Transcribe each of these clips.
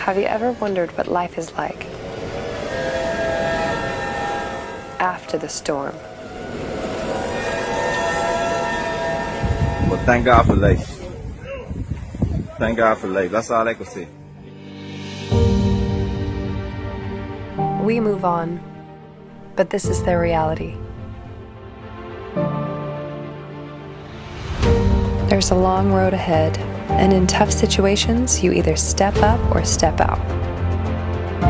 Have you ever wondered what life is like after the storm? Well, thank God for life. Thank God for life. That's all I can say. We move on, but this is their reality. There's a long road ahead, and in tough situations, you either step up or step out.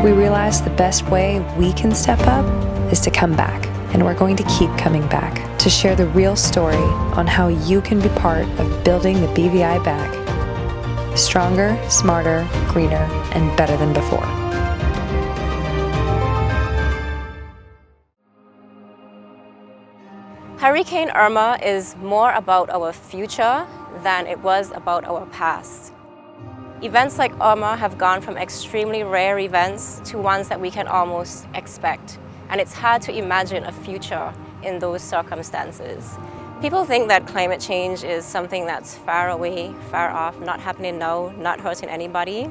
We realize the best way we can step up is to come back, and we're going to keep coming back to share the real story on how you can be part of building the BVI back. Stronger, smarter, greener, and better than before. Hurricane Irma is more about our future than it was about our past. Events like Irma have gone from extremely rare events to ones that we can almost expect. And it's hard to imagine a future in those circumstances. People think that climate change is something that's far away, far off, not happening now, not hurting anybody.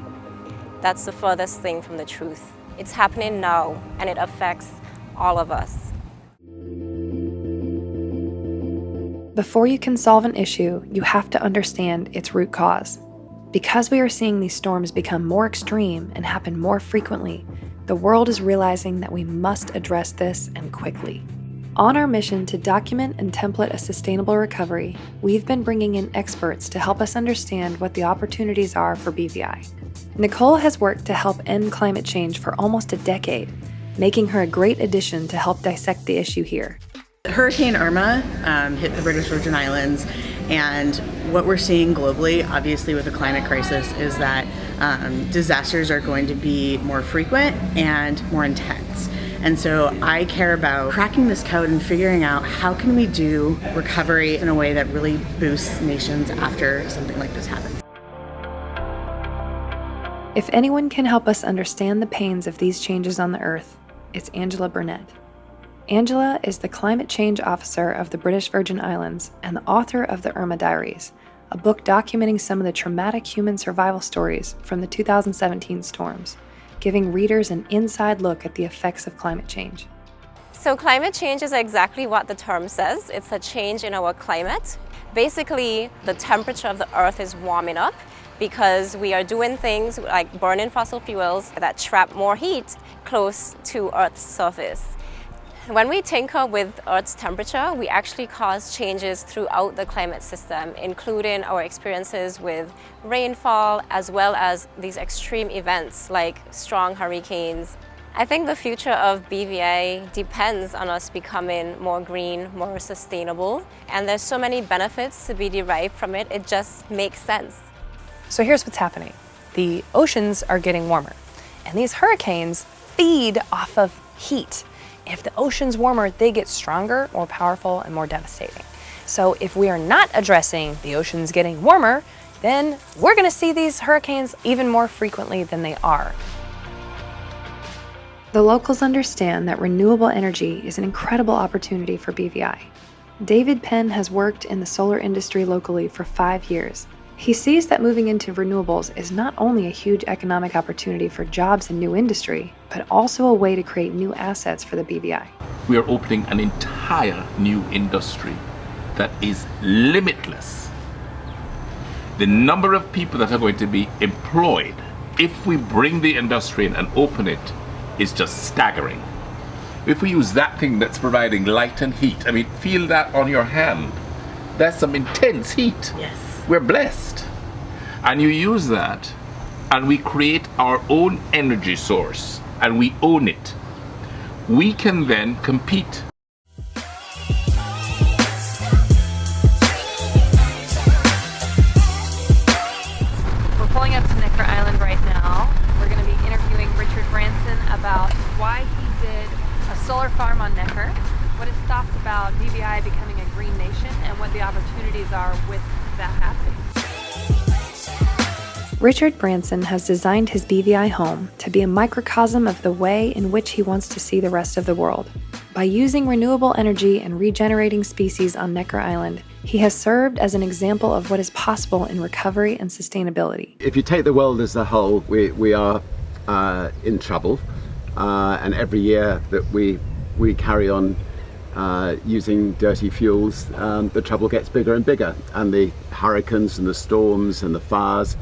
That's the furthest thing from the truth. It's happening now, and it affects all of us. Before you can solve an issue, you have to understand its root cause. Because we are seeing these storms become more extreme and happen more frequently, the world is realizing that we must address this, and quickly. On our mission to document and template a sustainable recovery, we've been bringing in experts to help us understand what the opportunities are for BVI. Nicole has worked to help end climate change for almost a decade, making her a great addition to help dissect the issue here. Hurricane Irma hit the British Virgin Islands, and what we're seeing globally, obviously with the climate crisis, is that disasters are going to be more frequent and more intense. And so I care about cracking this code and figuring out how can we do recovery in a way that really boosts nations after something like this happens. If anyone can help us understand the pains of these changes on the Earth, it's Angela Burnett. Angela is the Climate Change Officer of the British Virgin Islands and the author of the Irma Diaries, a book documenting some of the traumatic human survival stories from the 2017 storms, giving readers an inside look at the effects of climate change. So climate change is exactly what the term says. It's a change in our climate. Basically, the temperature of the Earth is warming up because we are doing things like burning fossil fuels that trap more heat close to Earth's surface. When we tinker with Earth's temperature, we actually cause changes throughout the climate system, including our experiences with rainfall, as well as these extreme events like strong hurricanes. I think the future of BVI depends on us becoming more green, more sustainable, and there's so many benefits to be derived from it, it just makes sense. So here's what's happening. The oceans are getting warmer, and these hurricanes feed off of heat. If the ocean's warmer, they get stronger, more powerful, and more devastating. So if we are not addressing the oceans getting warmer, then we're going to see these hurricanes even more frequently than they are. The locals understand that renewable energy is an incredible opportunity for BVI. David Penn has worked in the solar industry locally for 5 years. He sees that moving into renewables is not only a huge economic opportunity for jobs and new industry, but also a way to create new assets for the BVI. We are opening an entire new industry that is limitless. The number of people that are going to be employed if we bring the industry in and open it is just staggering. If we use that thing that's providing light and heat, I mean, feel that on your hand. That's some intense heat. Yes. We're blessed. And you use that, and we create our own energy source, and we own it. We can then compete. We're pulling up to Necker Island right now. We're going to be interviewing Richard Branson about why he did a solar farm on Necker, what his thoughts about BVI becoming a green nation, and what the opportunities are with that happening. Richard Branson has designed his BVI home to be a microcosm of the way in which he wants to see the rest of the world. By using renewable energy and regenerating species on Necker Island, he has served as an example of what is possible in recovery and sustainability. If you take the world as a whole, we are in trouble, and every year that we carry on using dirty fuels, the trouble gets bigger and bigger, and the hurricanes and the storms and the fires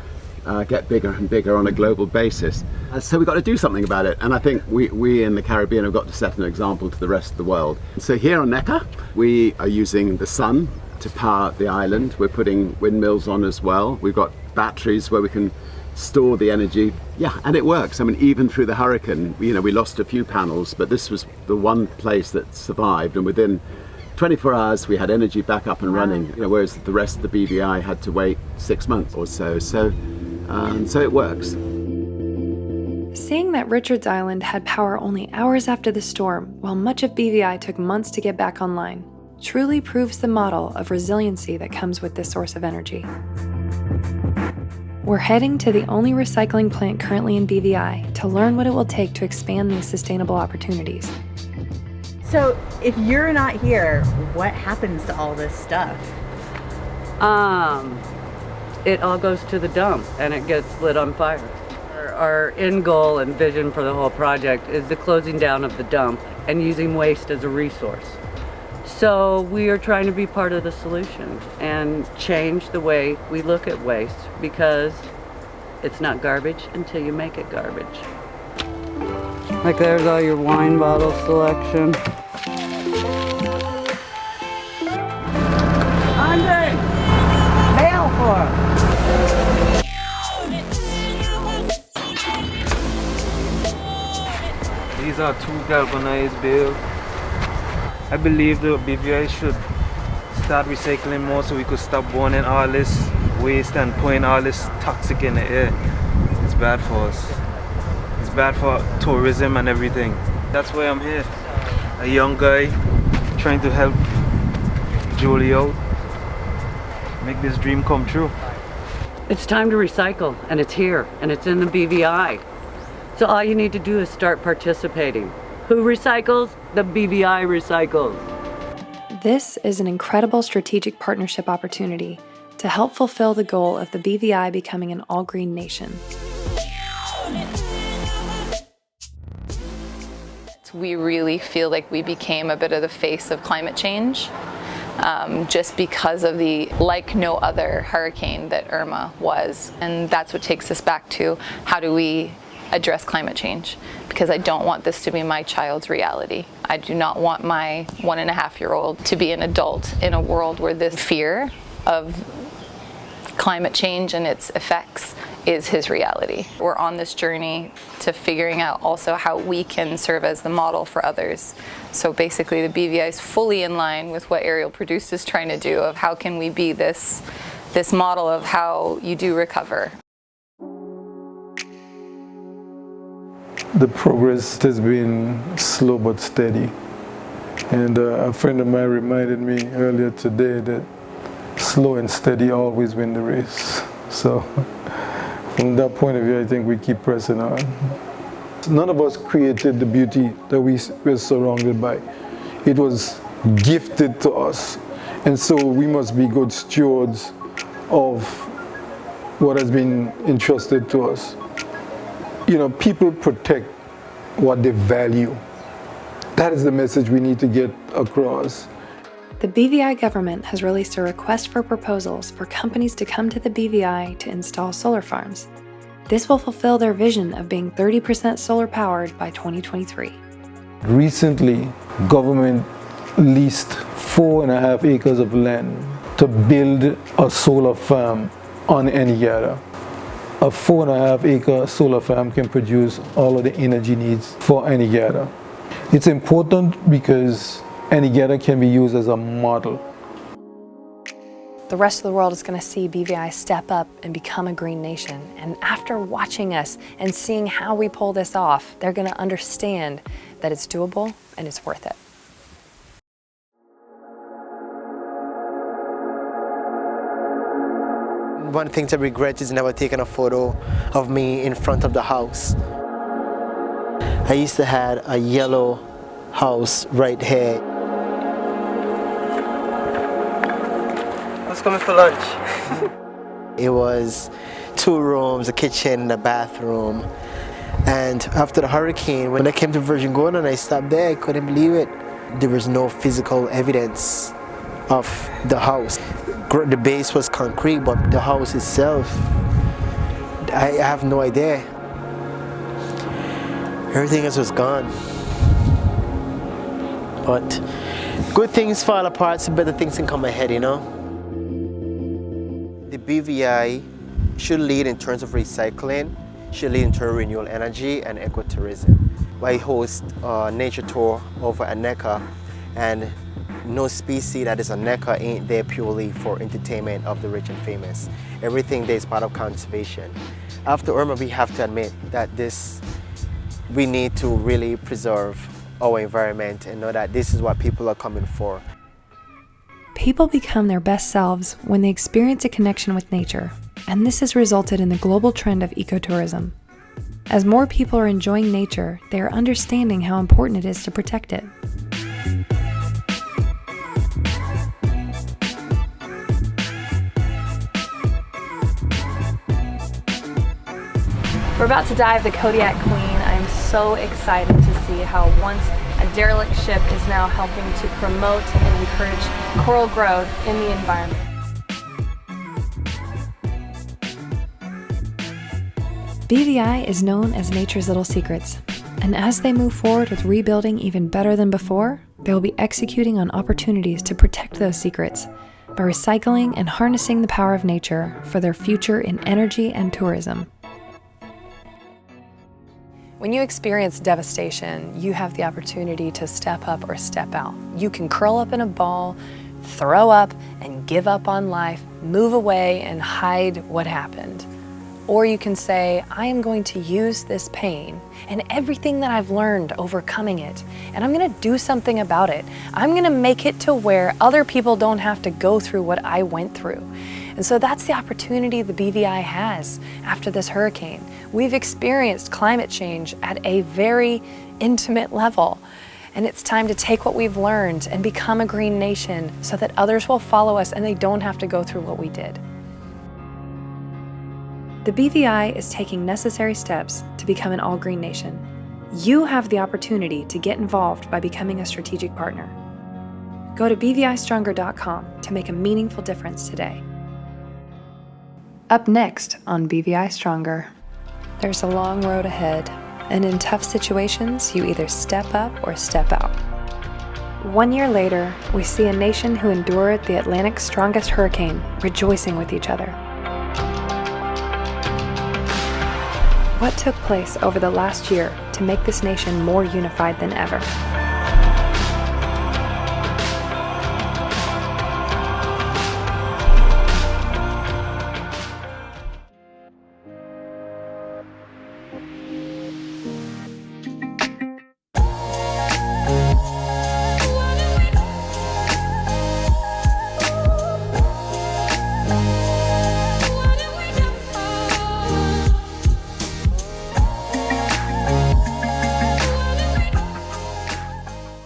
get bigger and bigger on a global basis. So we've got to do something about it, and I think we in the Caribbean have got to set an example to the rest of the world. So here on Necker, we are using the sun to power the island. We're putting windmills on as well. We've got batteries where we can store the energy. Yeah, and it works. I mean, even through the hurricane, we lost a few panels, but this was the one place that survived, and within 24 hours we had energy back up and running, whereas the rest of the BVI had to wait 6 months or so. So it works. Seeing that Richards Island had power only hours after the storm, while much of BVI took months to get back online, truly proves the model of resiliency that comes with this source of energy. We're heading to the only recycling plant currently in BVI to learn what it will take to expand these sustainable opportunities. So if you're not here, what happens to all this stuff? It all goes to the dump and it gets lit on fire. Our end goal and vision for the whole project is the closing down of the dump and using waste as a resource. So we are trying to be part of the solution and change the way we look at waste, because it's not garbage until you make it garbage. Like there's all your wine bottle selection. Andre! Mail for These are 2 galvanized bales. I believe the BVI should start recycling more so we could stop burning all this waste and putting all this toxic in the air. It's bad for us. It's bad for tourism and everything. That's why I'm here. A young guy trying to help Julie out, make this dream come true. It's time to recycle, and it's here, and it's in the BVI. So all you need to do is start participating. Who recycles? The BVI recycles. This is an incredible strategic partnership opportunity to help fulfill the goal of the BVI becoming an all-green nation. We really feel like we became a bit of the face of climate change, just because of the like no other hurricane that Irma was. And that's what takes us back to how do we address climate change, because I don't want this to be my child's reality. I do not want my 1.5-year-old to be an adult in a world where this fear of climate change and its effects is his reality. We're on this journey to figuring out also how we can serve as the model for others. So basically the BVI is fully in line with what Aerial Produced is trying to do, of how can we be this model of how you do recover. The progress has been slow but steady. And a friend of mine reminded me earlier today that slow and steady always win the race. So from that point of view, I think we keep pressing on. None of us created the beauty that we're surrounded by. It was gifted to us. And so we must be good stewards of what has been entrusted to us. People protect what they value. That is the message we need to get across. The BVI government has released a request for proposals for companies to come to the BVI to install solar farms. This will fulfill their vision of being 30% solar powered by 2023. Recently, government leased 4.5 acres of land to build a solar farm on Anegada. A 4.5-acre solar farm can produce all of the energy needs for Anegada. It's important because Anegada can be used as a model. The rest of the world is going to see BVI step up and become a green nation. And after watching us and seeing how we pull this off, they're going to understand that it's doable and it's worth it. One thing to regret is never taking a photo of me in front of the house. I used to have a yellow house right here. What's coming for lunch? It was 2 rooms, a kitchen, and a bathroom. And after the hurricane, when I came to Virgin Gorda and I stopped there, I couldn't believe it. There was no physical evidence of the house. The base was concrete, but the house itself, I have no idea. Everything else was gone. But good things fall apart, so better things can come ahead, you know? The BVI should lead in terms of recycling, should lead into renewable energy and ecotourism. I host a nature tour over Aneka, and no species that is on Aneka ain't there purely for entertainment of the rich and famous. Everything there is part of conservation. After Irma, we have to admit that we need to really preserve our environment and know that this is what people are coming for. People become their best selves when they experience a connection with nature, and this has resulted in the global trend of ecotourism. As more people are enjoying nature, they are understanding how important it is to protect it. We're about to dive the Kodiak Queen. I'm so excited to see how once a derelict ship is now helping to promote and encourage coral growth in the environment. BVI is known as Nature's Little Secrets, and as they move forward with rebuilding even better than before, they will be executing on opportunities to protect those secrets by recycling and harnessing the power of nature for their future in energy and tourism. When you experience devastation, you have the opportunity to step up or step out. You can curl up in a ball, throw up, and give up on life, move away and hide what happened. Or you can say, I am going to use this pain and everything that I've learned overcoming it, and I'm gonna do something about it. I'm gonna make it to where other people don't have to go through what I went through. And so that's the opportunity the BVI has after this hurricane. We've experienced climate change at a very intimate level, and it's time to take what we've learned and become a green nation so that others will follow us and they don't have to go through what we did. The BVI is taking necessary steps to become an all-green nation. You have the opportunity to get involved by becoming a strategic partner. Go to bvistronger.com to make a meaningful difference today. Up next on BVI Stronger. There's a long road ahead, and in tough situations, you either step up or step out. 1 year later, we see a nation who endured the Atlantic's strongest hurricane rejoicing with each other. What took place over the last year to make this nation more unified than ever?